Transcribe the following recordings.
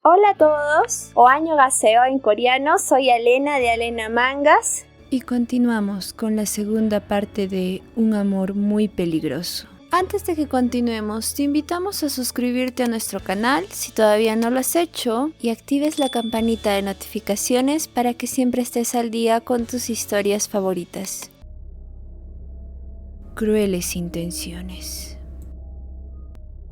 Hola a todos, o annyeonghaseyo en coreano, soy Alena de Alena Mangas. Y continuamos con la segunda parte de Un amor muy peligroso. Antes de que continuemos, te invitamos a suscribirte a nuestro canal si todavía no lo has hecho y actives la campanita de notificaciones para que siempre estés al día con tus historias favoritas. Crueles intenciones.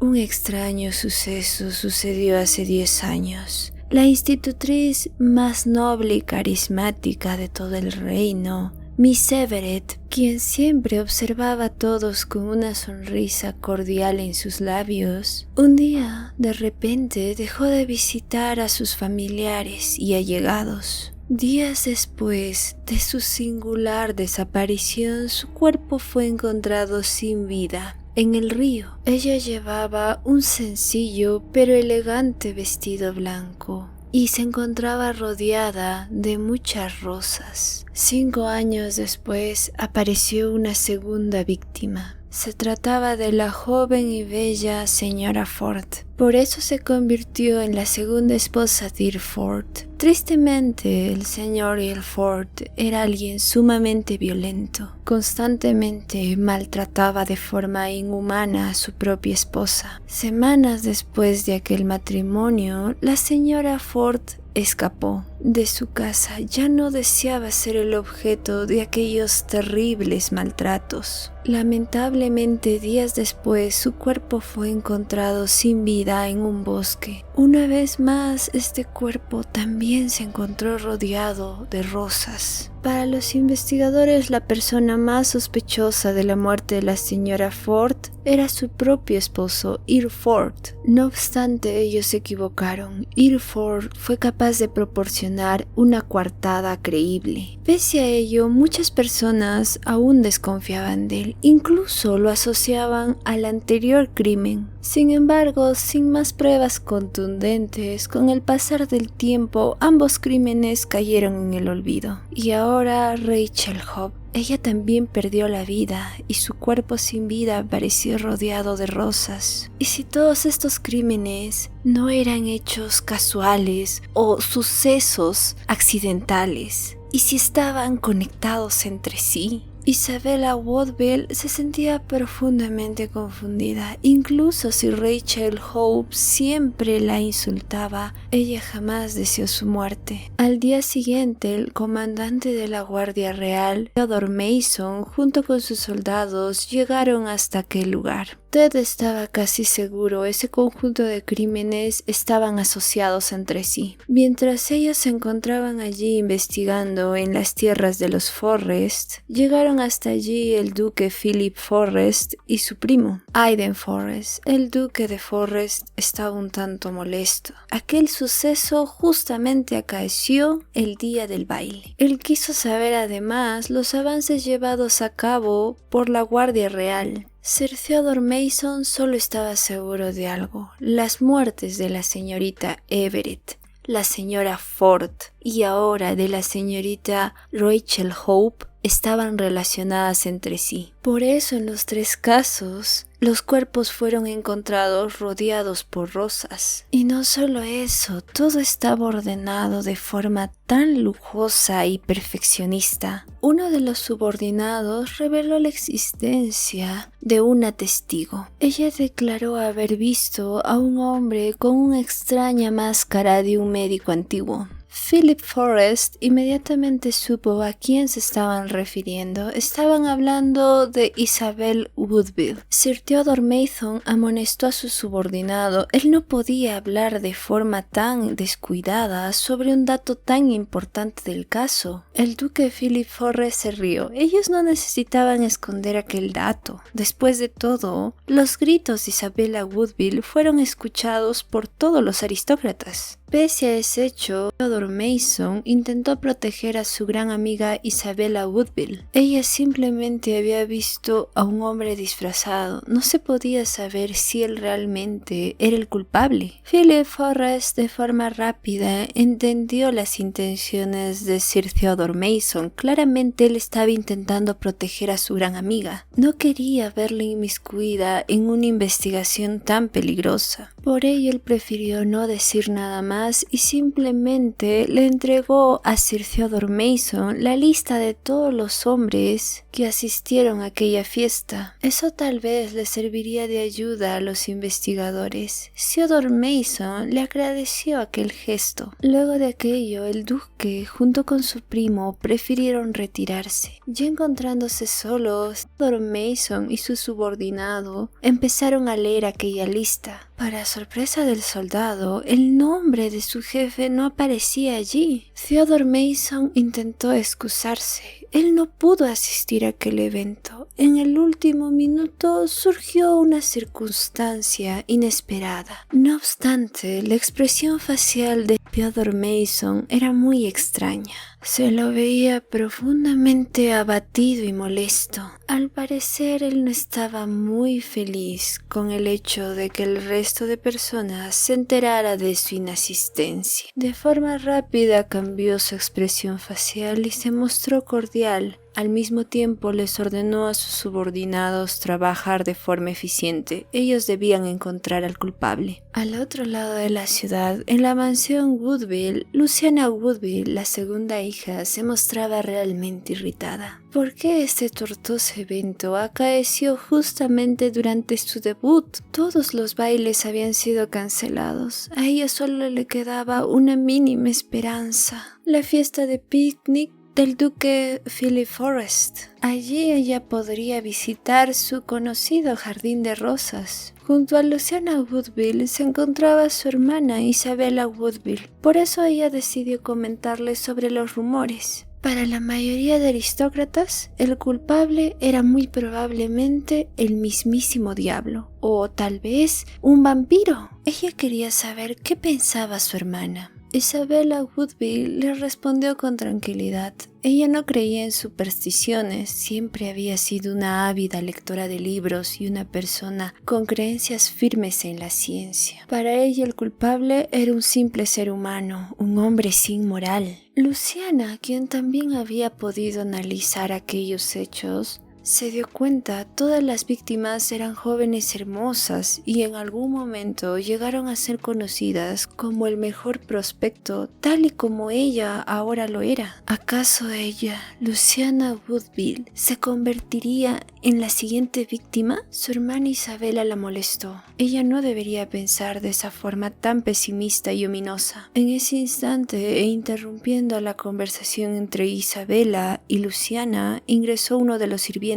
Un extraño suceso sucedió hace 10 años. La institutriz más noble y carismática de todo el reino, Miss Everett, quien siempre observaba a todos con una sonrisa cordial en sus labios, un día, de repente, dejó de visitar a sus familiares y allegados. Días después de su singular desaparición, su cuerpo fue encontrado sin vida en el río. Ella llevaba un sencillo pero elegante vestido blanco y se encontraba rodeada de muchas rosas. 5 años después apareció una segunda víctima. Se trataba de la joven y bella señora Ford. Por eso se convirtió en la segunda esposa de Dear Ford. Tristemente, el señor Ford era alguien sumamente violento. Constantemente maltrataba de forma inhumana a su propia esposa. Semanas después de aquel matrimonio, la señora Ford escapó de su casa. Ya no deseaba ser el objeto de aquellos terribles maltratos. Lamentablemente, días después, su cuerpo fue encontrado sin vida en un bosque. Una vez más, este cuerpo también se encontró rodeado de rosas. Para los investigadores, la persona más sospechosa de la muerte de la señora Ford era su propio esposo, Earl Ford. No obstante, ellos se equivocaron. Earl Ford fue capaz de proporcionar una coartada creíble. Pese a ello, muchas personas aún desconfiaban de él, incluso lo asociaban al anterior crimen. Sin embargo, sin más pruebas contundentes, con el pasar del tiempo, ambos crímenes cayeron en el olvido. Y ahora Rachel Hope, ella también perdió la vida y su cuerpo sin vida apareció rodeado de rosas. ¿Y si todos estos crímenes no eran hechos casuales o sucesos accidentales? ¿Y si estaban conectados entre sí? Isabella Woodville se sentía profundamente confundida. Incluso si Rachel Hope siempre la insultaba, ella jamás deseó su muerte. Al día siguiente, el comandante de la Guardia Real, Theodore Mason, junto con sus soldados, llegaron hasta aquel lugar. Ted estaba casi seguro, ese conjunto de crímenes estaban asociados entre sí. Mientras ellos se encontraban allí investigando en las tierras de los Forrest, llegaron hasta allí el duque Philip Forrest y su primo, Aiden Forrest. El duque de Forrest estaba un tanto molesto. Aquel suceso justamente acaeció el día del baile. Él quiso saber además los avances llevados a cabo por la Guardia Real. Sir Theodore Mason solo estaba seguro de algo: las muertes de la señorita Everett, la señora Ford y ahora de la señorita Rachel Hope estaban relacionadas entre sí. Por eso en los 3 casos, los cuerpos fueron encontrados rodeados por rosas. Y no solo eso, todo estaba ordenado de forma tan lujosa y perfeccionista. Uno de los subordinados reveló la existencia de una testigo. Ella declaró haber visto a un hombre con una extraña máscara de un médico antiguo. Philip Forrest inmediatamente supo a quién se estaban refiriendo. Estaban hablando de Isabel Woodville. Sir Theodore Mason amonestó a su subordinado. Él no podía hablar de forma tan descuidada sobre un dato tan importante del caso. El duque Philip Forrest se rió. Ellos no necesitaban esconder aquel dato. Después de todo, los gritos de Isabella Woodville fueron escuchados por todos los aristócratas. Pese a ese hecho, Theodore Mason intentó proteger a su gran amiga Isabella Woodville. Ella simplemente había visto a un hombre disfrazado. No se podía saber si él realmente era el culpable. Philip Forrest, de forma rápida, entendió las intenciones de Sir Theodore Mason. Claramente él estaba intentando proteger a su gran amiga. No quería verla inmiscuida en una investigación tan peligrosa. Por ello él prefirió no decir nada más y simplemente le entregó a Sir Theodore Mason la lista de todos los hombres que asistieron a aquella fiesta. Eso tal vez le serviría de ayuda a los investigadores. Theodore Mason le agradeció aquel gesto. Luego de aquello, el duque junto con su primo prefirieron retirarse. Ya encontrándose solos, Theodore Mason y su subordinado empezaron a leer aquella lista. Para sorpresa del soldado, el nombre de su jefe no aparecía allí. Theodore Mason intentó excusarse. Él no pudo asistir a aquel evento. En el último minuto surgió una circunstancia inesperada. No obstante, la expresión facial de Theodore Mason era muy extraña. Se lo veía profundamente abatido y molesto. Al parecer, él no estaba muy feliz con el hecho de que el resto de personas se enterara de su inasistencia. De forma rápida cambió su expresión facial y se mostró cordial. Al mismo tiempo les ordenó a sus subordinados trabajar de forma eficiente. Ellos debían encontrar al culpable. Al otro lado de la ciudad, en la mansión Woodville, Luciana Woodville, la segunda hija, se mostraba realmente irritada. ¿Por qué este tortuoso evento acaeció justamente durante su debut? Todos los bailes habían sido cancelados. A ella solo le quedaba una mínima esperanza: la fiesta de picnic del duque Philip Forrest. Allí ella podría visitar su conocido jardín de rosas. Junto a Luciana Woodville se encontraba su hermana Isabella Woodville. Por eso ella decidió comentarle sobre los rumores. Para la mayoría de aristócratas, el culpable era muy probablemente el mismísimo diablo, o tal vez un vampiro. Ella quería saber qué pensaba su hermana. Isabella Woodville le respondió con tranquilidad. Ella no creía en supersticiones, siempre había sido una ávida lectora de libros y una persona con creencias firmes en la ciencia. Para ella el culpable era un simple ser humano, un hombre sin moral. Luciana, quien también había podido analizar aquellos hechos, se dio cuenta, todas las víctimas eran jóvenes hermosas y en algún momento llegaron a ser conocidas como el mejor prospecto, tal y como ella ahora lo era. ¿Acaso ella, Luciana Woodville, se convertiría en la siguiente víctima? Su hermana Isabella la molestó. Ella no debería pensar de esa forma tan pesimista y ominosa. En ese instante, interrumpiendo la conversación entre Isabella y Luciana, ingresó uno de los sirvientes.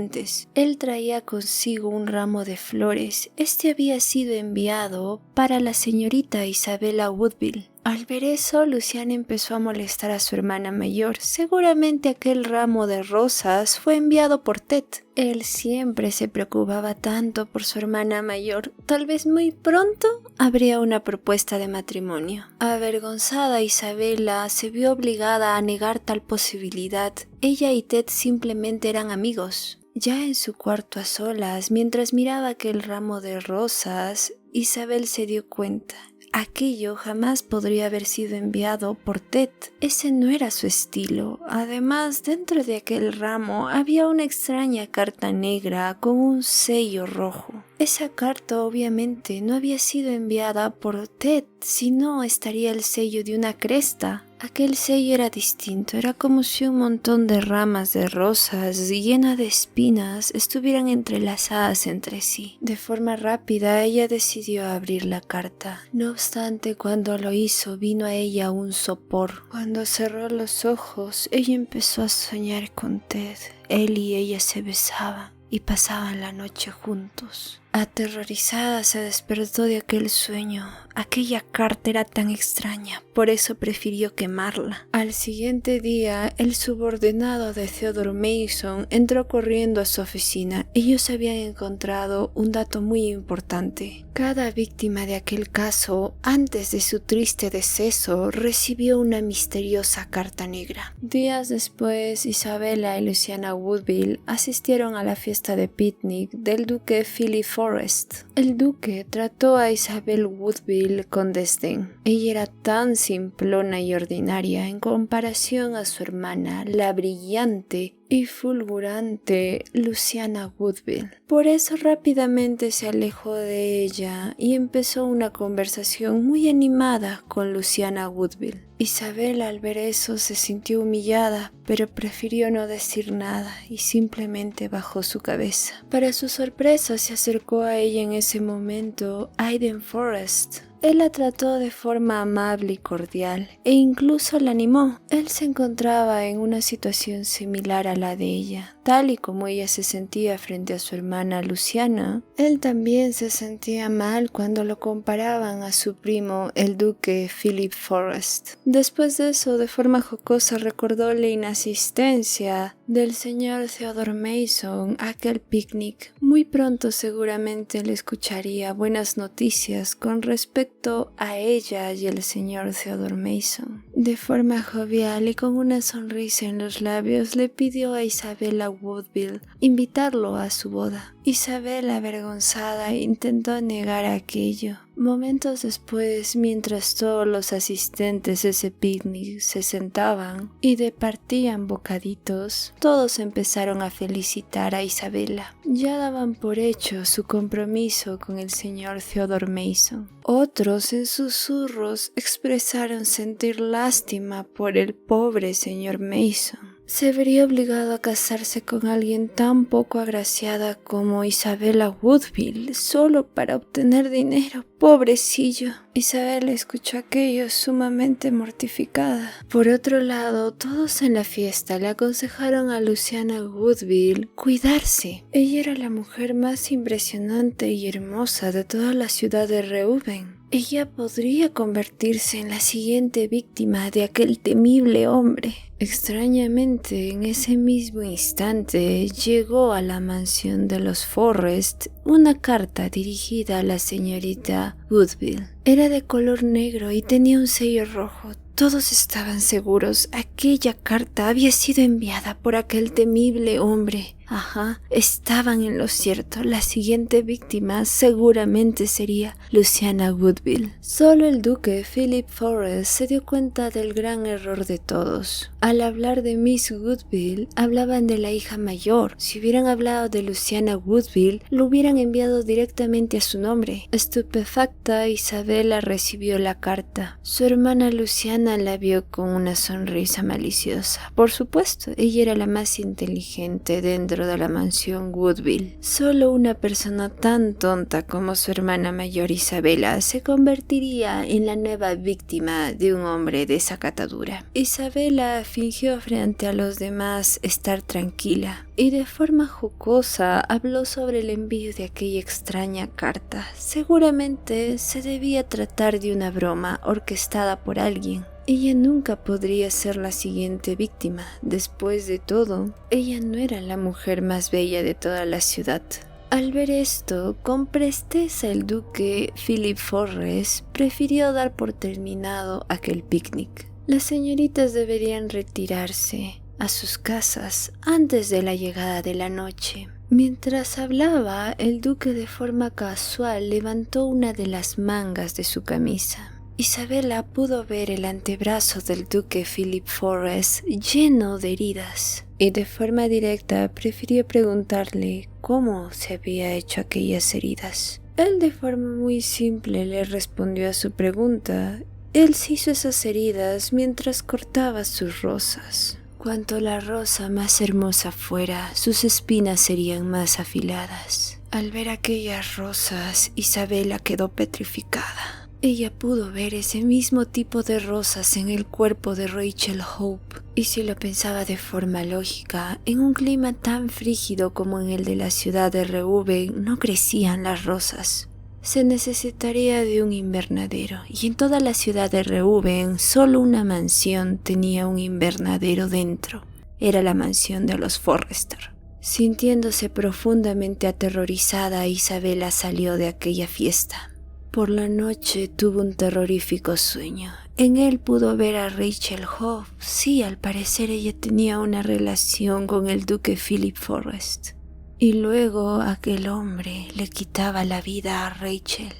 Él traía consigo un ramo de flores. Este había sido enviado para la señorita Isabella Woodville. Al ver eso, Luciana empezó a molestar a su hermana mayor. Seguramente aquel ramo de rosas fue enviado por Ted. Él siempre se preocupaba tanto por su hermana mayor. Tal vez muy pronto habría una propuesta de matrimonio. Avergonzada, Isabella se vio obligada a negar tal posibilidad. Ella y Ted simplemente eran amigos. Ya en su cuarto a solas, mientras miraba aquel ramo de rosas, Isabel se dio cuenta. Aquello jamás podría haber sido enviado por Ted. Ese no era su estilo. Además, dentro de aquel ramo había una extraña carta negra con un sello rojo. Esa carta obviamente no había sido enviada por Ted, sino estaría el sello de una cresta. Aquel sello era distinto, era como si un montón de ramas de rosas llenas de espinas estuvieran entrelazadas entre sí. De forma rápida ella decidió abrir la carta. No obstante, cuando lo hizo vino a ella un sopor. Cuando cerró los ojos, ella empezó a soñar con Ted. Él y ella se besaban y pasaban la noche juntos. Aterrorizada se despertó de aquel sueño. Aquella carta era tan extraña, por eso prefirió quemarla. Al siguiente día, el subordinado de Theodore Mason entró corriendo a su oficina. Ellos habían encontrado un dato muy importante. Cada víctima de aquel caso, antes de su triste deceso, recibió una misteriosa carta negra. Días después, Isabella y Luciana Woodville asistieron a la fiesta de picnic del duque Philip Forrest. El duque trató a Isabel Woodville con desdén. Ella era tan simplona y ordinaria en comparación a su hermana, la brillante y fulgurante Luciana Woodville. Por eso rápidamente se alejó de ella y empezó una conversación muy animada con Luciana Woodville. Isabel al ver eso se sintió humillada, pero prefirió no decir nada y simplemente bajó su cabeza. Para su sorpresa se acercó a ella en ese momento Aiden Forrest. Él la trató de forma amable y cordial e incluso la animó. Él se encontraba en una situación similar a la de ella. Tal y como ella se sentía frente a su hermana Luciana, él también se sentía mal cuando lo comparaban a su primo, el duque Philip Forrest. Después de eso, de forma jocosa, recordó la inasistencia del señor Theodore Mason a aquel picnic. Muy pronto seguramente le escucharía buenas noticias con respecto a ella y el señor Theodore Mason. De forma jovial y con una sonrisa en los labios, le pidió a Isabella Woodville invitarlo a su boda. Isabel, avergonzada, intentó negar aquello. Momentos después, mientras todos los asistentes de ese picnic se sentaban y departían bocaditos, todos empezaron a felicitar a Isabella. Ya daban por hecho su compromiso con el señor Theodore Mason. Otros, en susurros, expresaron sentir lástima por el pobre señor Mason. Se vería obligado a casarse con alguien tan poco agraciada como Isabella Woodville solo para obtener dinero. Pobrecillo. Isabel escuchó aquello sumamente mortificada. Por otro lado, todos en la fiesta le aconsejaron a Luciana Woodville cuidarse. Ella era la mujer más impresionante y hermosa de toda la ciudad de Reuben. Ella podría convertirse en la siguiente víctima de aquel temible hombre. Extrañamente, en ese mismo instante llegó a la mansión de los Forrest una carta dirigida a la señorita Woodville. Era de color negro y tenía un sello rojo. Todos estaban seguros, aquella carta había sido enviada por aquel temible hombre. Ajá, estaban en lo cierto. La siguiente víctima seguramente sería Luciana Woodville. Solo el duque Philip Forrest se dio cuenta del gran error de todos. Al hablar de Miss Woodville, hablaban de la hija mayor. Si hubieran hablado de Luciana Woodville, lo hubieran enviado directamente a su nombre. Estupefacta, Isabella recibió la carta. Su hermana Luciana la vio con una sonrisa maliciosa. Por supuesto, ella era la más inteligente dentro de la mansión Woodville. Solo una persona tan tonta como su hermana mayor Isabella se convertiría en la nueva víctima de un hombre de esa catadura. Isabella fingió frente a los demás estar tranquila y de forma jocosa habló sobre el envío de aquella extraña carta. Seguramente se debía tratar de una broma orquestada por alguien. Ella nunca podría ser la siguiente víctima. Después de todo, ella no era la mujer más bella de toda la ciudad. Al ver esto, con presteza el duque Philip Forrest prefirió dar por terminado aquel picnic. Las señoritas deberían retirarse a sus casas antes de la llegada de la noche. Mientras hablaba, el duque de forma casual levantó una de las mangas de su camisa. Isabella pudo ver el antebrazo del duque Philip Forrest lleno de heridas y de forma directa prefirió preguntarle cómo se había hecho aquellas heridas. Él de forma muy simple le respondió a su pregunta. Él se hizo esas heridas mientras cortaba sus rosas. Cuanto la rosa más hermosa fuera, sus espinas serían más afiladas. Al ver aquellas rosas, Isabella quedó petrificada. Ella pudo ver ese mismo tipo de rosas en el cuerpo de Rachel Hope, y si lo pensaba de forma lógica, en un clima tan frígido como en el de la ciudad de Reuben no crecían las rosas. Se necesitaría de un invernadero, y en toda la ciudad de Reuben solo una mansión tenía un invernadero dentro. Era la mansión de los Forrester. Sintiéndose profundamente aterrorizada, Isabella salió de aquella fiesta. Por la noche tuvo un terrorífico sueño. En él pudo ver a Rachel Hope. Sí, al parecer ella tenía una relación con el duque Philip Forrest. Y luego aquel hombre le quitaba la vida a Rachel.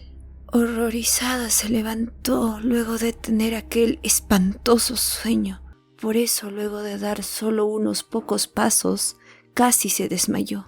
Horrorizada se levantó luego de tener aquel espantoso sueño. Por eso, luego de dar solo unos pocos pasos, casi se desmayó.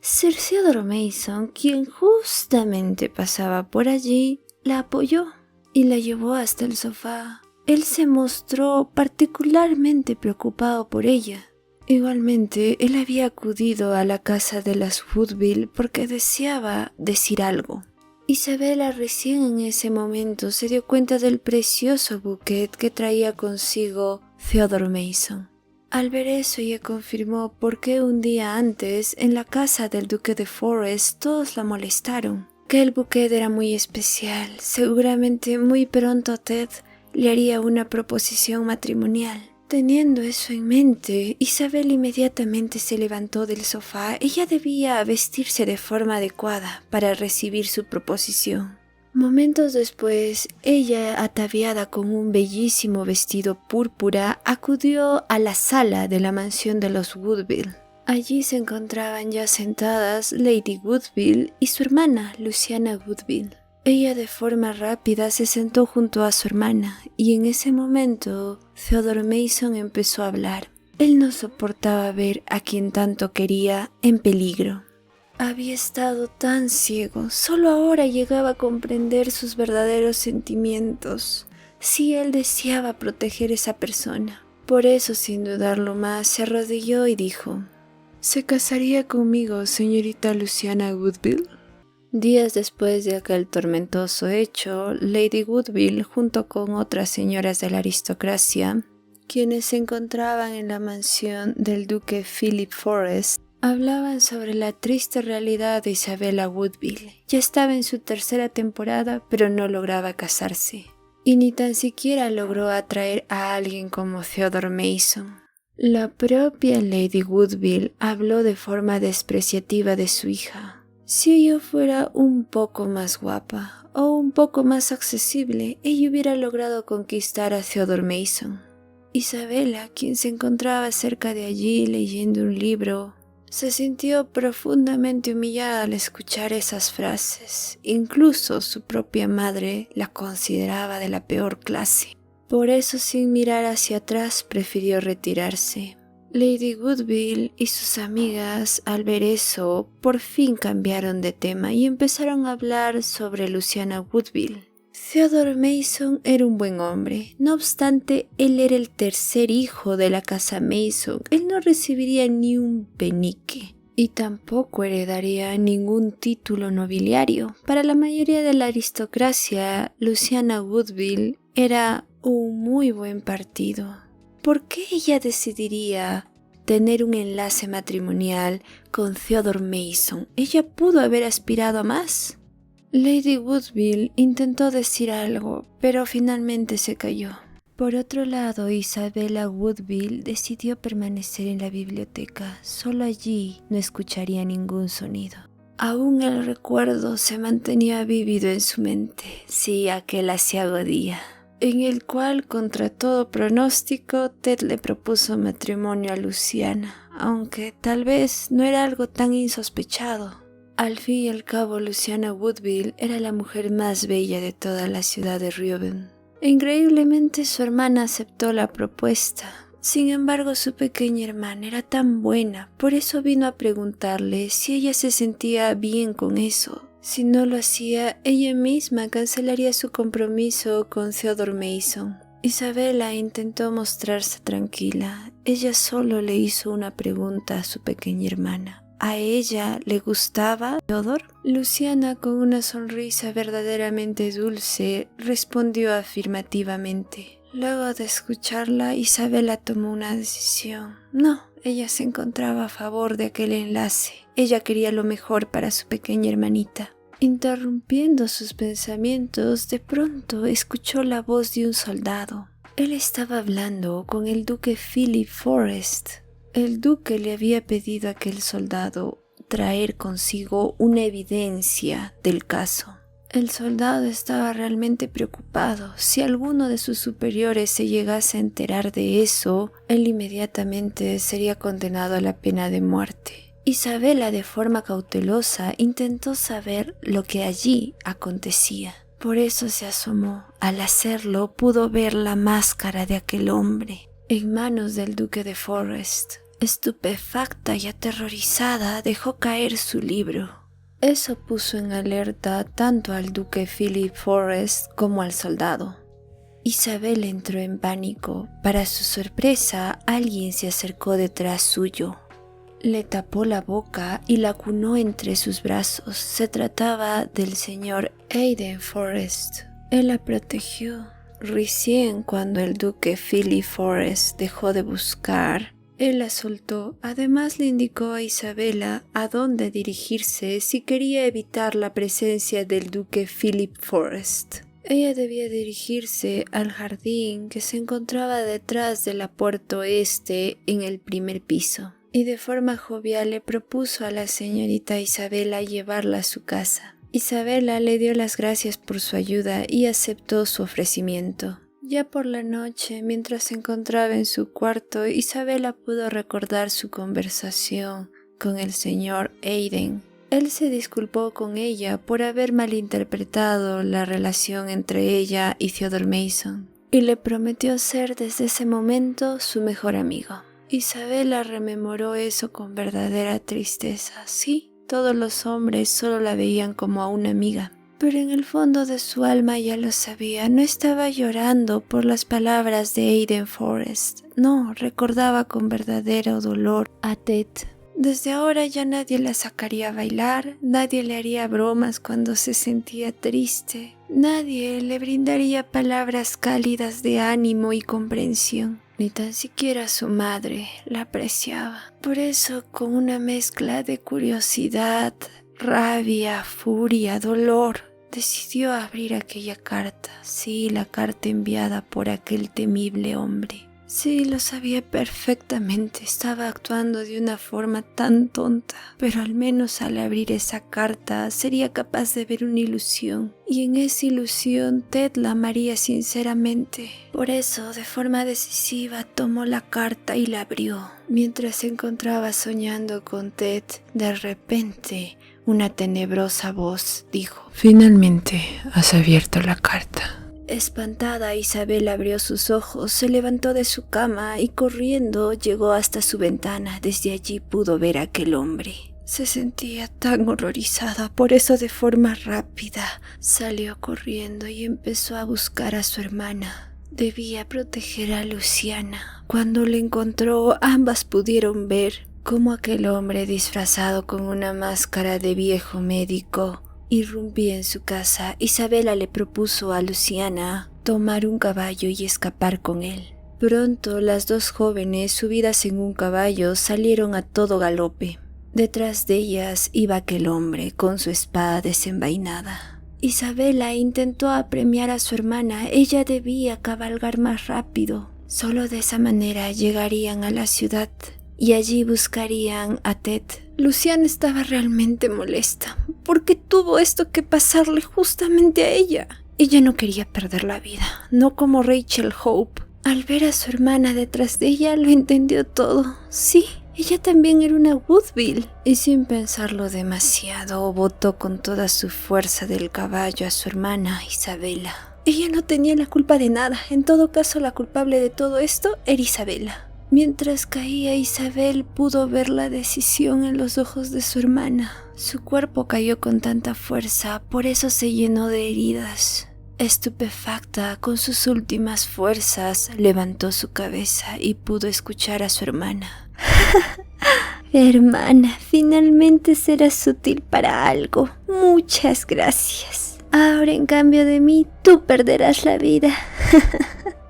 Sir Theodore Mason, quien justamente pasaba por allí, la apoyó y la llevó hasta el sofá. Él se mostró particularmente preocupado por ella. Igualmente, él había acudido a la casa de las Woodville porque deseaba decir algo. Isabela recién en ese momento se dio cuenta del precioso bouquet que traía consigo Theodore Mason. Al ver eso, ella confirmó por qué un día antes, en la casa del duque de Forest, todos la molestaron. Que el bouquet era muy especial. Seguramente muy pronto Ted le haría una proposición matrimonial. Teniendo eso en mente, Isabel inmediatamente se levantó del sofá. Ella debía vestirse de forma adecuada para recibir su proposición. Momentos después, ella, ataviada con un bellísimo vestido púrpura, acudió a la sala de la mansión de los Woodville. Allí se encontraban ya sentadas Lady Woodville y su hermana, Luciana Woodville. Ella de forma rápida se sentó junto a su hermana y en ese momento Theodore Mason empezó a hablar. Él no soportaba ver a quien tanto quería en peligro. Había estado tan ciego, solo ahora llegaba a comprender sus verdaderos sentimientos. Sí, él deseaba proteger a esa persona. Por eso, sin dudarlo más, se arrodilló y dijo: ¿Se casaría conmigo, señorita Luciana Woodville? Días después de aquel tormentoso hecho, Lady Woodville, junto con otras señoras de la aristocracia, quienes se encontraban en la mansión del duque Philip Forest, hablaban sobre la triste realidad de Isabella Woodville. Ya estaba en su tercera temporada, pero no lograba casarse, y ni tan siquiera logró atraer a alguien como Theodore Mason. La propia Lady Woodville habló de forma despreciativa de su hija. Si ella fuera un poco más guapa o un poco más accesible, ella hubiera logrado conquistar a Theodore Mason. Isabela, quien se encontraba cerca de allí leyendo un libro, se sintió profundamente humillada al escuchar esas frases. Incluso su propia madre la consideraba de la peor clase. Por eso, sin mirar hacia atrás, prefirió retirarse. Lady Woodville y sus amigas, al ver eso, por fin cambiaron de tema y empezaron a hablar sobre Luciana Woodville. Theodore Mason era un buen hombre. No obstante, él era el tercer hijo de la casa Mason. Él no recibiría ni un penique y tampoco heredaría ningún título nobiliario. Para la mayoría de la aristocracia, Luciana Woodville era un muy buen partido. ¿Por qué ella decidiría tener un enlace matrimonial con Theodore Mason? Ella pudo haber aspirado a más. Lady Woodville intentó decir algo, pero finalmente se calló. Por otro lado, Isabella Woodville decidió permanecer en la biblioteca. Solo allí no escucharía ningún sonido. Aún el recuerdo se mantenía vívido en su mente. Sí, aquel aciago día en el cual, contra todo pronóstico, Ted le propuso matrimonio a Luciana, aunque tal vez no era algo tan insospechado. Al fin y al cabo, Luciana Woodville era la mujer más bella de toda la ciudad de Reuben. Increíblemente, su hermana aceptó la propuesta. Sin embargo, su pequeña hermana era tan buena, por eso vino a preguntarle si ella se sentía bien con eso. Si no lo hacía, ella misma cancelaría su compromiso con Theodore Mason. Isabella intentó mostrarse tranquila. Ella solo le hizo una pregunta a su pequeña hermana. ¿A ella le gustaba Theodore? Luciana, con una sonrisa verdaderamente dulce, respondió afirmativamente. Luego de escucharla, Isabella tomó una decisión. No, ella se encontraba a favor de aquel enlace. Ella quería lo mejor para su pequeña hermanita. Interrumpiendo sus pensamientos, de pronto escuchó la voz de un soldado. Él estaba hablando con el duque Philip Forest. El duque le había pedido a aquel soldado traer consigo una evidencia del caso. El soldado estaba realmente preocupado. Si alguno de sus superiores se llegase a enterar de eso, él inmediatamente sería condenado a la pena de muerte. Isabella, de forma cautelosa, intentó saber lo que allí acontecía. Por eso se asomó. Al hacerlo, pudo ver la máscara de aquel hombre. en manos del duque de Forrest. Estupefacta y aterrorizada, dejó caer su libro. Eso puso en alerta tanto al duque Philip Forrest como al soldado. Isabel entró en pánico. Para su sorpresa, alguien se acercó detrás suyo. Le tapó la boca y la cunó entre sus brazos. Se trataba del señor Aiden Forrest. Él la protegió. Recién cuando el duque Philip Forrest dejó de buscar, él la soltó. Además le indicó a Isabela a dónde dirigirse si quería evitar la presencia del duque Philip Forrest. Ella debía dirigirse al jardín que se encontraba detrás de la puerta oeste en el primer piso, y de forma jovial le propuso a la señorita Isabela llevarla a su casa. Isabela le dio las gracias por su ayuda y aceptó su ofrecimiento. Ya por la noche, mientras se encontraba en su cuarto, Isabela pudo recordar su conversación con el señor Aiden. Él se disculpó con ella por haber malinterpretado la relación entre ella y Theodore Mason, y le prometió ser desde ese momento su mejor amigo. Isabela rememoró eso con verdadera tristeza. Sí, todos los hombres solo la veían como a una amiga, pero en el fondo de su alma ya lo sabía. No estaba llorando por las palabras de Aiden Forrest. No, recordaba con verdadero dolor a Ted. Desde ahora ya nadie la sacaría a bailar, nadie le haría bromas cuando se sentía triste, nadie le brindaría palabras cálidas de ánimo y comprensión. Ni tan siquiera su madre la apreciaba. Por eso, con una mezcla de curiosidad, rabia, furia, dolor, decidió abrir aquella carta. Sí, la carta enviada por aquel temible hombre. Sí, lo sabía perfectamente, estaba actuando de una forma tan tonta, pero al menos al abrir esa carta sería capaz de ver una ilusión, y en esa ilusión Ted la amaría sinceramente. Por eso, de forma decisiva, tomó la carta y la abrió. Mientras se encontraba soñando con Ted, de repente, una tenebrosa voz dijo: «Finalmente has abierto la carta». Espantada, Isabel abrió sus ojos, se levantó de su cama y corriendo llegó hasta su ventana. Desde allí pudo ver a aquel hombre. Se sentía tan horrorizada, por eso de forma rápida salió corriendo y empezó a buscar a su hermana. Debía proteger a Luciana. Cuando la encontró, ambas pudieron ver cómo aquel hombre disfrazado con una máscara de viejo médico irrumpía en su casa. Isabela le propuso a Luciana tomar un caballo y escapar con él. Pronto las dos jóvenes, subidas en un caballo, salieron a todo galope. Detrás de ellas iba aquel hombre con su espada desenvainada. Isabela intentó apremiar a su hermana. Ella debía cabalgar más rápido. Solo de esa manera llegarían a la ciudad y allí buscarían a Ted. Luciana estaba realmente molesta. ¿Por qué tuvo esto que pasarle justamente a ella? Ella no quería perder la vida, no como Rachel Hope. Al ver a su hermana detrás de ella, lo entendió todo. Sí, ella también era una Woodville. Y sin pensarlo demasiado, botó con toda su fuerza del caballo a su hermana Isabela. Ella no tenía la culpa de nada. En todo caso, la culpable de todo esto era Isabela. Mientras caía, Isabel pudo ver la decisión en los ojos de su hermana. Su cuerpo cayó con tanta fuerza, por eso se llenó de heridas. Estupefacta, con sus últimas fuerzas, levantó su cabeza y pudo escuchar a su hermana. Hermana, finalmente serás útil para algo. Muchas gracias. Ahora, en cambio de mí, tú perderás la vida.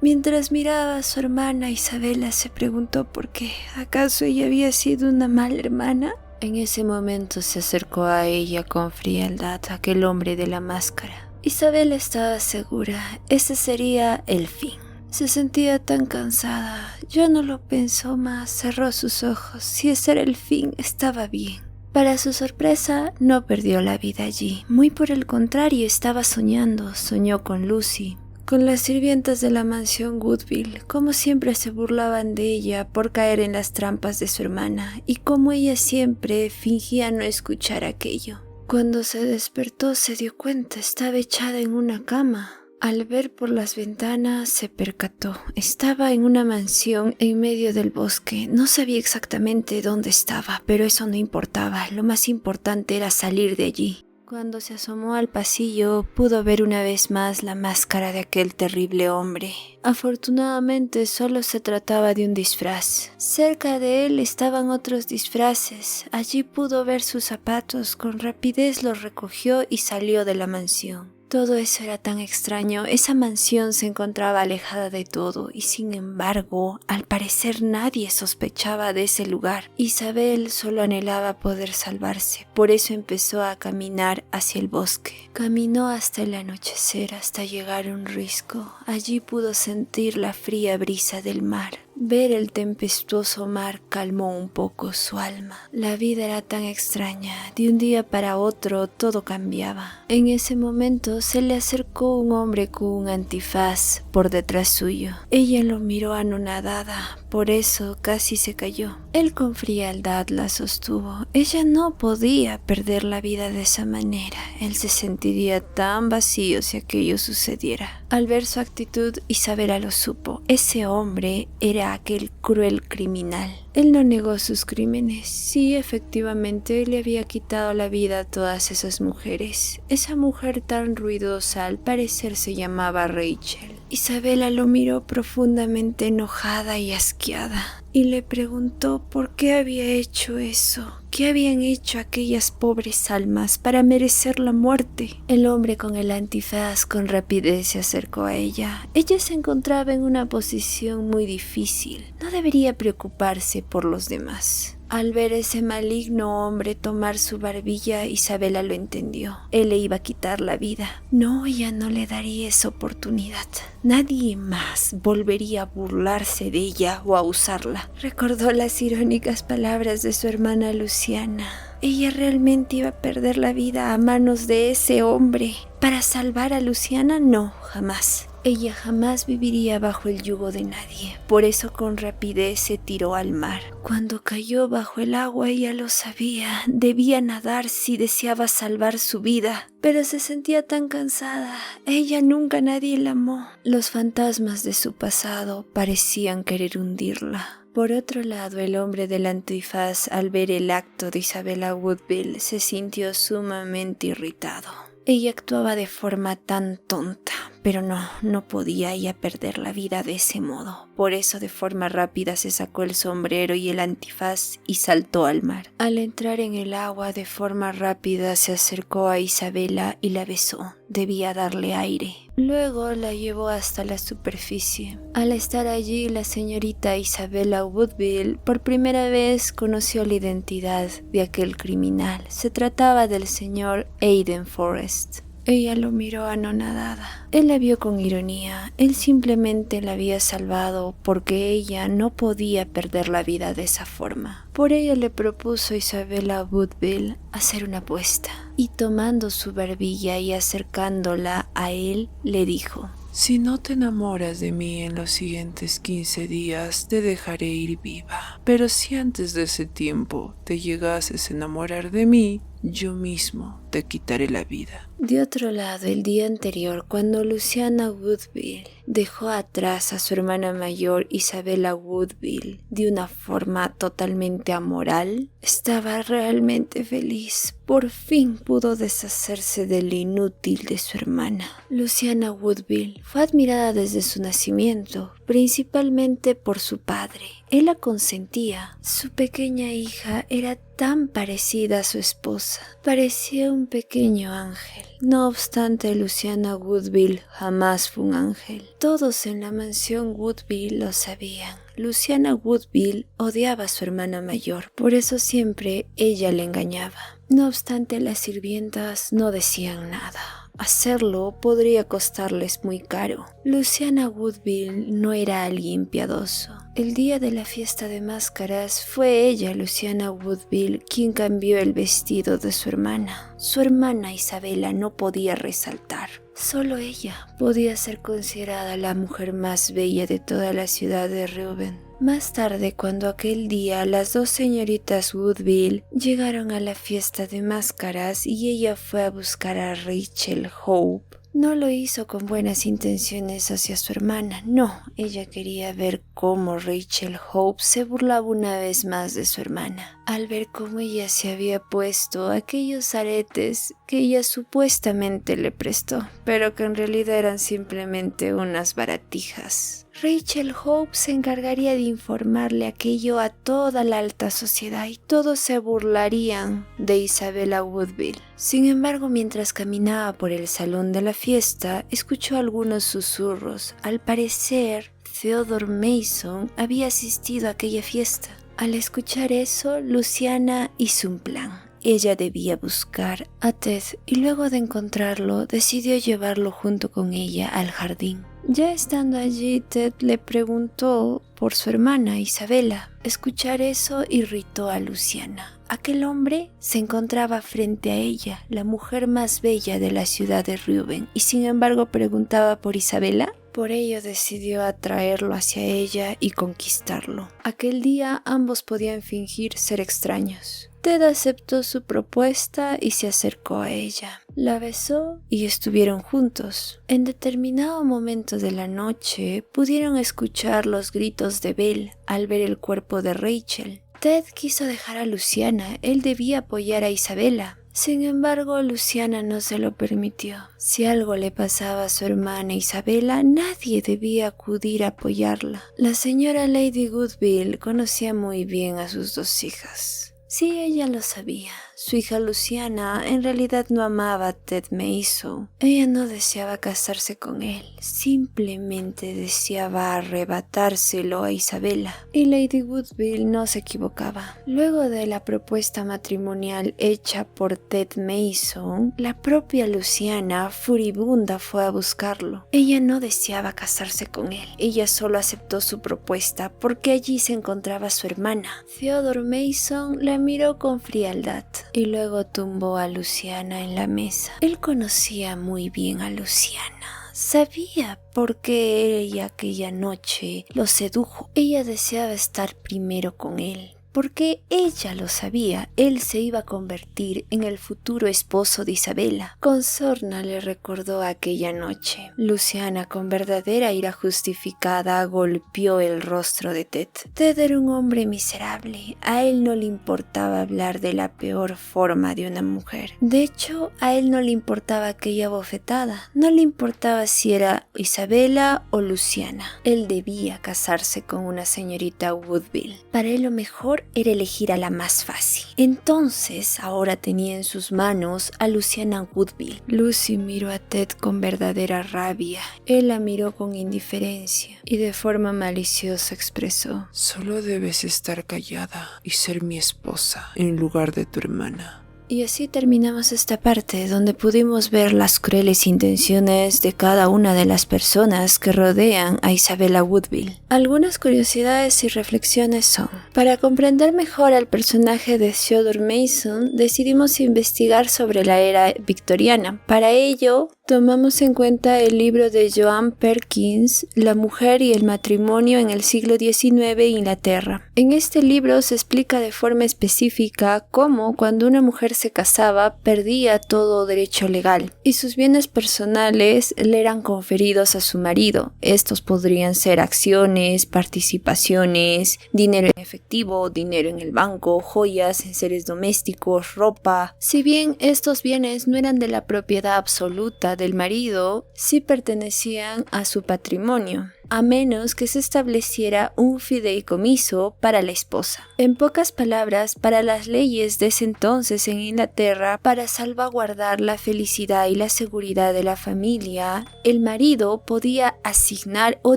Mientras miraba a su hermana, Isabela se preguntó por qué. ¿Acaso ella había sido una mala hermana? En ese momento se acercó a ella con frialdad aquel hombre de la máscara. Isabela estaba segura, ese sería el fin. Se sentía tan cansada, ya no lo pensó más, cerró sus ojos. Si ese era el fin, estaba bien. Para su sorpresa, no perdió la vida allí. Muy por el contrario, estaba soñando. Soñó con Lucy, con las sirvientas de la mansión Woodville, como siempre se burlaban de ella por caer en las trampas de su hermana, y como ella siempre fingía no escuchar aquello. Cuando se despertó se dio cuenta, estaba echada en una cama. Al ver por las ventanas se percató. Estaba en una mansión en medio del bosque. No sabía exactamente dónde estaba, pero eso no importaba. Lo más importante era salir de allí. Cuando se asomó al pasillo, pudo ver una vez más la máscara de aquel terrible hombre. Afortunadamente, solo se trataba de un disfraz. Cerca de él estaban otros disfraces. Allí pudo ver sus zapatos. Con rapidez los recogió y salió de la mansión. Todo eso era tan extraño. Esa mansión se encontraba alejada de todo y sin embargo, al parecer nadie sospechaba de ese lugar. Isabel solo anhelaba poder salvarse, por eso empezó a caminar hacia el bosque. Caminó hasta el anochecer, hasta llegar a un risco. Allí pudo sentir la fría brisa del mar. Ver el tempestuoso mar calmó un poco su alma. La vida era tan extraña, de un día para otro todo cambiaba. En ese momento se le acercó un hombre con un antifaz por detrás suyo. Ella lo miró anonadada, por eso casi se cayó. Él con frialdad la sostuvo. Ella no podía perder la vida de esa manera. Él se sentiría tan vacío si aquello sucediera. Al ver su actitud, Isabela lo supo. Ese hombre era aquel cruel criminal. Él no negó sus crímenes. Sí, efectivamente, le había quitado la vida a todas esas mujeres. Esa mujer tan ruidosa al parecer se llamaba Rachel. Isabela lo miró profundamente enojada y asqueada y le preguntó por qué había hecho eso. ¿Qué habían hecho aquellas pobres almas para merecer la muerte? El hombre con el antifaz con rapidez se acercó a ella. Ella se encontraba en una posición muy difícil. No debería preocuparse por los demás. Al ver ese maligno hombre tomar su barbilla, Isabela lo entendió. Él le iba a quitar la vida. No, ella no le daría esa oportunidad. Nadie más volvería a burlarse de ella o a usarla. Recordó las irónicas palabras de su hermana Luciana. Ella realmente iba a perder la vida a manos de ese hombre. ¿Para salvar a Luciana? No, jamás. Ella jamás viviría bajo el yugo de nadie. Por eso con rapidez se tiró al mar. Cuando cayó bajo el agua ella lo sabía. Debía nadar si deseaba salvar su vida. Pero se sentía tan cansada. Ella nunca nadie la amó. Los fantasmas de su pasado parecían querer hundirla. Por otro lado, el hombre del antifaz, al ver el acto de Isabella Woodville, se sintió sumamente irritado. Ella actuaba de forma tan tonta, pero no podía ella perder la vida de ese modo. Por eso de forma rápida se sacó el sombrero y el antifaz y saltó al mar. Al entrar en el agua de forma rápida se acercó a Isabela y la besó. Debía darle aire. Luego la llevó hasta la superficie. Al estar allí, la señorita Isabella Woodville por primera vez conoció la identidad de aquel criminal. Se trataba del señor Aiden Forrest. Ella lo miró anonadada. Él la vio con ironía. Él simplemente la había salvado porque ella no podía perder la vida de esa forma. Por ello le propuso a Isabella Woodville hacer una apuesta. Y tomando su barbilla y acercándola a él, le dijo: si no te enamoras de mí en los siguientes 15 días, te dejaré ir viva. Pero si antes de ese tiempo te llegases a enamorar de mí, yo mismo te quitaré la vida. De otro lado, el día anterior, cuando Luciana Woodville dejó atrás a su hermana mayor Isabella Woodville de una forma totalmente amoral, estaba realmente feliz. Por fin pudo deshacerse del inútil de su hermana. Luciana Woodville fue admirada desde su nacimiento, principalmente por su padre. Él la consentía. Su pequeña hija era tan parecida a su esposa. Parecía un pequeño ángel. No obstante, Luciana Woodville jamás fue un ángel. Todos en la mansión Woodville lo sabían. Luciana Woodville odiaba a su hermana mayor, por eso siempre ella le engañaba. No obstante, las sirvientas no decían nada. Hacerlo podría costarles muy caro. Luciana Woodville no era alguien piadoso. El día de la fiesta de máscaras fue ella, Luciana Woodville, quien cambió el vestido de su hermana. Su hermana Isabela no podía resaltar. Solo ella podía ser considerada la mujer más bella de toda la ciudad de Reuben. Más tarde, cuando aquel día las dos señoritas Woodville llegaron a la fiesta de máscaras y ella fue a buscar a Rachel Hope, No lo hizo con buenas intenciones hacia su hermana, no, ella quería ver cómo Rachel Hope se burlaba una vez más de su hermana, al ver cómo ella se había puesto aquellos aretes que ella supuestamente le prestó, pero que en realidad eran simplemente unas baratijas. Rachel Hope se encargaría de informarle aquello a toda la alta sociedad y todos se burlarían de Isabella Woodville. Sin embargo, mientras caminaba por el salón de la fiesta, escuchó algunos susurros. Al parecer, Theodore Mason había asistido a aquella fiesta. Al escuchar eso, Luciana hizo un plan. Ella debía buscar a Ted y luego de encontrarlo, decidió llevarlo junto con ella al jardín. Ya estando allí, Ted le preguntó por su hermana Isabella. Escuchar eso irritó a Luciana. Aquel hombre se encontraba frente a ella, la mujer más bella de la ciudad de Reuben, y sin embargo preguntaba por Isabella. Por ello decidió atraerlo hacia ella y conquistarlo. Aquel día ambos podían fingir ser extraños. Ted aceptó su propuesta y se acercó a ella. La besó y estuvieron juntos. En determinado momento de la noche pudieron escuchar los gritos de Belle al ver el cuerpo de Rachel. Ted quiso dejar a Luciana, él debía apoyar a Isabella. Sin embargo, Luciana no se lo permitió. Si algo le pasaba a su hermana Isabella, nadie debía acudir a apoyarla. La señora Lady Woodville conocía muy bien a sus dos hijas. Sí, ella lo sabía. Su hija Luciana en realidad no amaba a Ted Mason. Ella no deseaba casarse con él, simplemente deseaba arrebatárselo a Isabella. Y Lady Woodville no se equivocaba. Luego de la propuesta matrimonial hecha por Ted Mason, la propia Luciana, furibunda, fue a buscarlo. Ella no deseaba casarse con él. Ella solo aceptó su propuesta porque allí se encontraba su hermana. Theodore Mason la miró con frialdad y luego tumbó a Luciana en la mesa. Él conocía muy bien a Luciana. Sabía por qué ella aquella noche lo sedujo. Ella deseaba estar primero con él. Porque ella lo sabía, él se iba a convertir en el futuro esposo de Isabella. Con sorna le recordó aquella noche. Luciana, con verdadera ira justificada, golpeó el rostro de Ted. Ted era un hombre miserable. A él no le importaba hablar de la peor forma de una mujer. De hecho, a él no le importaba aquella bofetada. No le importaba si era Isabella o Luciana. Él debía casarse con una señorita Woodville. Para él lo mejor era elegir a la más fácil. Entonces, ahora tenía en sus manos a Luciana Woodville. Lucy miró a Ted con verdadera rabia. Él la miró con indiferencia y de forma maliciosa expresó: Solo debes estar callada y ser mi esposa en lugar de tu hermana. Y así terminamos esta parte donde pudimos ver las crueles intenciones de cada una de las personas que rodean a Isabella Woodville. Algunas curiosidades y reflexiones son: para comprender mejor al personaje de Theodore Mason, decidimos investigar sobre la era victoriana. Para ello, tomamos en cuenta el libro de Joan Perkins, La mujer y el matrimonio en el siglo XIX Inglaterra. En este libro se explica de forma específica cómo cuando una mujer se casaba perdía todo derecho legal y sus bienes personales le eran conferidos a su marido. Estos podrían ser acciones, participaciones, dinero en efectivo, dinero en el banco, joyas, enseres domésticos, ropa. Si bien estos bienes no eran de la propiedad absoluta del marido, sí pertenecían a su patrimonio, a menos que se estableciera un fideicomiso para la esposa. En pocas palabras, para las leyes de ese entonces en Inglaterra, para salvaguardar la felicidad y la seguridad de la familia, el marido podía asignar o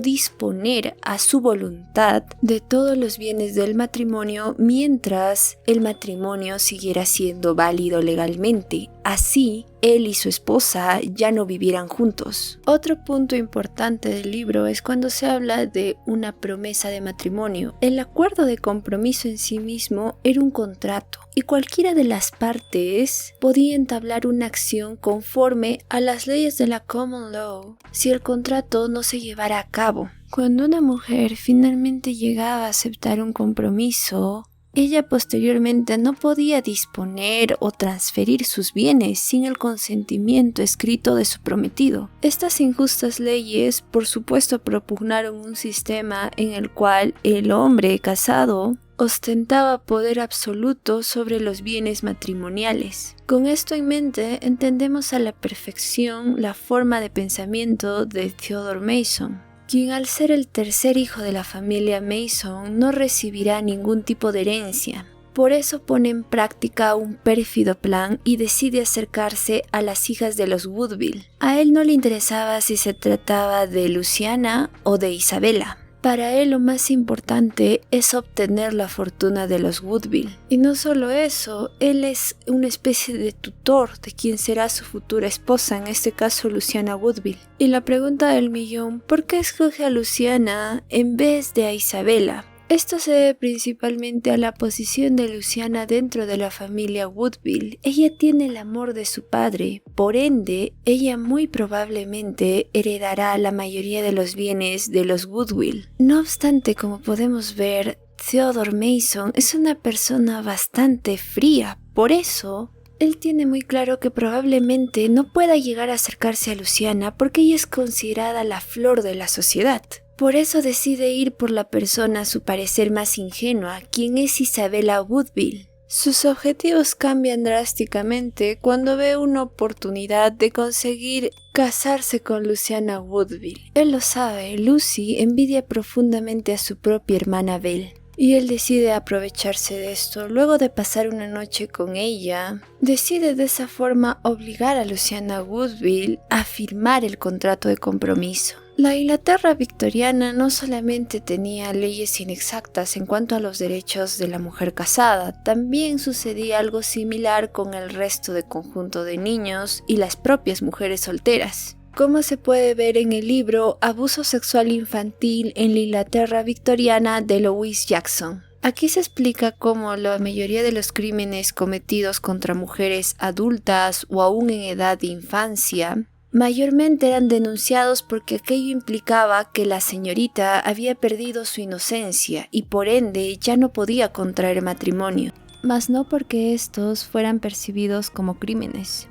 disponer a su voluntad de todos los bienes del matrimonio mientras el matrimonio siguiera siendo válido legalmente. Así, él y su esposa ya no vivieran juntos. Otro punto importante del libro es cuando se habla de una promesa de matrimonio. El acuerdo de compromiso en sí mismo era un contrato y cualquiera de las partes podía entablar una acción conforme a las leyes de la common law si el contrato no se llevara a cabo. Cuando una mujer finalmente llegaba a aceptar un compromiso, ella posteriormente no podía disponer o transferir sus bienes sin el consentimiento escrito de su prometido. Estas injustas leyes, por supuesto, propugnaron un sistema en el cual el hombre casado ostentaba poder absoluto sobre los bienes matrimoniales. Con esto en mente, entendemos a la perfección la forma de pensamiento de Theodore Mason, quien al ser el tercer hijo de la familia Mason no recibirá ningún tipo de herencia. Por eso pone en práctica un pérfido plan y decide acercarse a las hijas de los Woodville. A él no le interesaba si se trataba de Luciana o de Isabella. Para él lo más importante es obtener la fortuna de los Woodville. Y no solo eso, él es una especie de tutor de quien será su futura esposa, en este caso Luciana Woodville. Y la pregunta del millón, ¿por qué escoge a Luciana en vez de a Isabella? Esto se debe principalmente a la posición de Luciana dentro de la familia Woodville. Ella tiene el amor de su padre, por ende, ella muy probablemente heredará la mayoría de los bienes de los Woodville. No obstante, como podemos ver, Theodore Mason es una persona bastante fría, por eso él tiene muy claro que probablemente no pueda llegar a acercarse a Luciana porque ella es considerada la flor de la sociedad. Por eso decide ir por la persona a su parecer más ingenua, quien es Isabella Woodville. Sus objetivos cambian drásticamente cuando ve una oportunidad de conseguir casarse con Luciana Woodville. Él lo sabe, Lucy envidia profundamente a su propia hermana Belle. Y él decide aprovecharse de esto. Luego de pasar una noche con ella, decide de esa forma obligar a Luciana Woodville a firmar el contrato de compromiso. La Inglaterra victoriana no solamente tenía leyes inexactas en cuanto a los derechos de la mujer casada, también sucedía algo similar con el resto del conjunto de niños y las propias mujeres solteras. Como se puede ver en el libro Abuso sexual infantil en la Inglaterra victoriana de Louise Jackson. Aquí se explica cómo la mayoría de los crímenes cometidos contra mujeres adultas o aún en edad de infancia mayormente eran denunciados porque aquello implicaba que la señorita había perdido su inocencia y por ende ya no podía contraer matrimonio, mas no porque estos fueran percibidos como crímenes.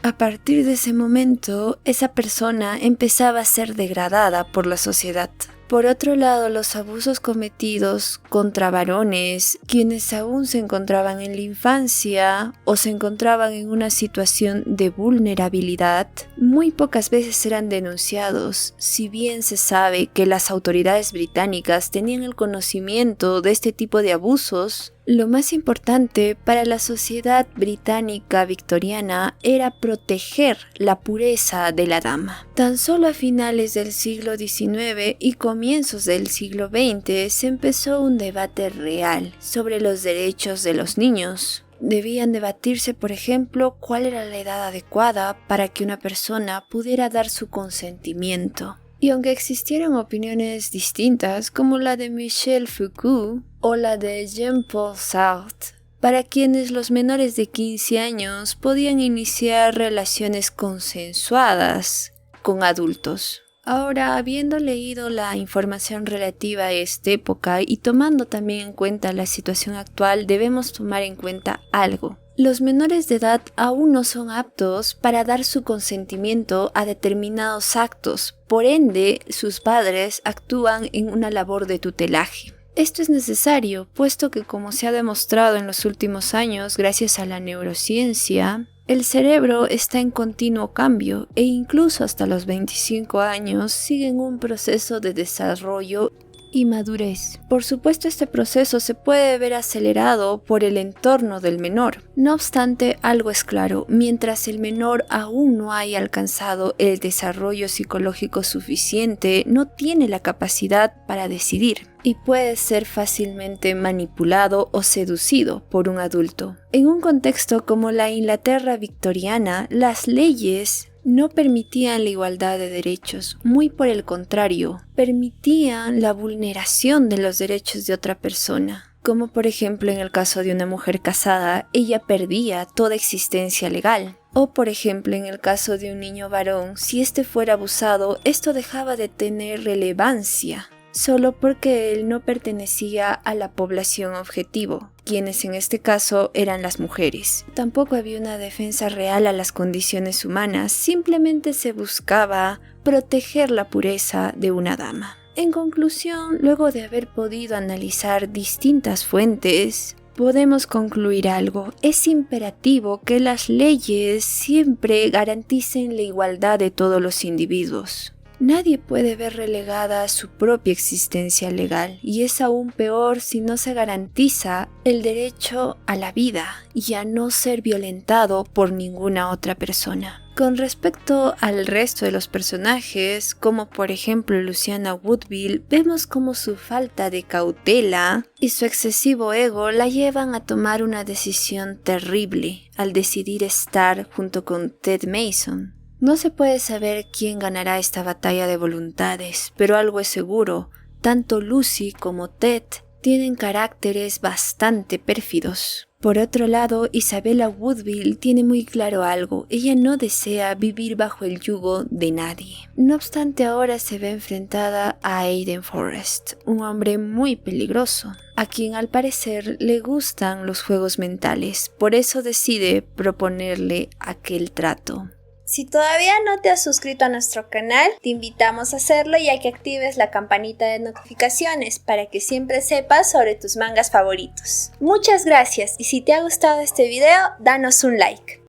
A partir de ese momento, esa persona empezaba a ser degradada por la sociedad. Por otro lado, los abusos cometidos contra varones, quienes aún se encontraban en la infancia o se encontraban en una situación de vulnerabilidad, muy pocas veces eran denunciados, si bien se sabe que las autoridades británicas tenían el conocimiento de este tipo de abusos. Lo más importante para la sociedad británica victoriana era proteger la pureza de la dama. Tan solo a finales del siglo XIX y comienzos del siglo XX se empezó un debate real sobre los derechos de los niños. Debían debatirse, por ejemplo, cuál era la edad adecuada para que una persona pudiera dar su consentimiento. Y aunque existieron opiniones distintas, como la de Michel Foucault o la de Jean-Paul Sartre, para quienes los menores de 15 años podían iniciar relaciones consensuadas con adultos. Ahora, habiendo leído la información relativa a esta época y tomando también en cuenta la situación actual, debemos tomar en cuenta algo. Los menores de edad aún no son aptos para dar su consentimiento a determinados actos, por ende, sus padres actúan en una labor de tutelaje. Esto es necesario, puesto que como se ha demostrado en los últimos años gracias a la neurociencia, el cerebro está en continuo cambio e incluso hasta los 25 años siguen un proceso de desarrollo y madurez. Por supuesto, este proceso se puede ver acelerado por el entorno del menor. No obstante, algo es claro, mientras el menor aún no haya alcanzado el desarrollo psicológico suficiente, no tiene la capacidad para decidir y puede ser fácilmente manipulado o seducido por un adulto. En un contexto como la Inglaterra victoriana, las leyes no permitían la igualdad de derechos, muy por el contrario, permitían la vulneración de los derechos de otra persona. Como por ejemplo en el caso de una mujer casada, ella perdía toda existencia legal. O por ejemplo en el caso de un niño varón, si éste fuera abusado, esto dejaba de tener relevancia. solo porque él no pertenecía a la población objetivo, quienes en este caso eran las mujeres. Tampoco había una defensa real a las condiciones humanas, simplemente se buscaba proteger la pureza de una dama. En conclusión, luego de haber podido analizar distintas fuentes, podemos concluir algo: es imperativo que las leyes siempre garanticen la igualdad de todos los individuos. Nadie puede ver relegada su propia existencia legal, y es aún peor si no se garantiza el derecho a la vida y a no ser violentado por ninguna otra persona. Con respecto al resto de los personajes, como por ejemplo Luciana Woodville, vemos cómo su falta de cautela y su excesivo ego la llevan a tomar una decisión terrible al decidir estar junto con Ted Mason. No se puede saber quién ganará esta batalla de voluntades, pero algo es seguro: tanto Lucy como Ted tienen caracteres bastante pérfidos. Por otro lado, Isabella Woodville tiene muy claro algo: ella no desea vivir bajo el yugo de nadie. No obstante, ahora se ve enfrentada a Aiden Forrest, un hombre muy peligroso, a quien al parecer le gustan los juegos mentales, por eso decide proponerle aquel trato. Si todavía no te has suscrito a nuestro canal, te invitamos a hacerlo y a que actives la campanita de notificaciones para que siempre sepas sobre tus mangas favoritos. Muchas gracias, y si te ha gustado este video, danos un like.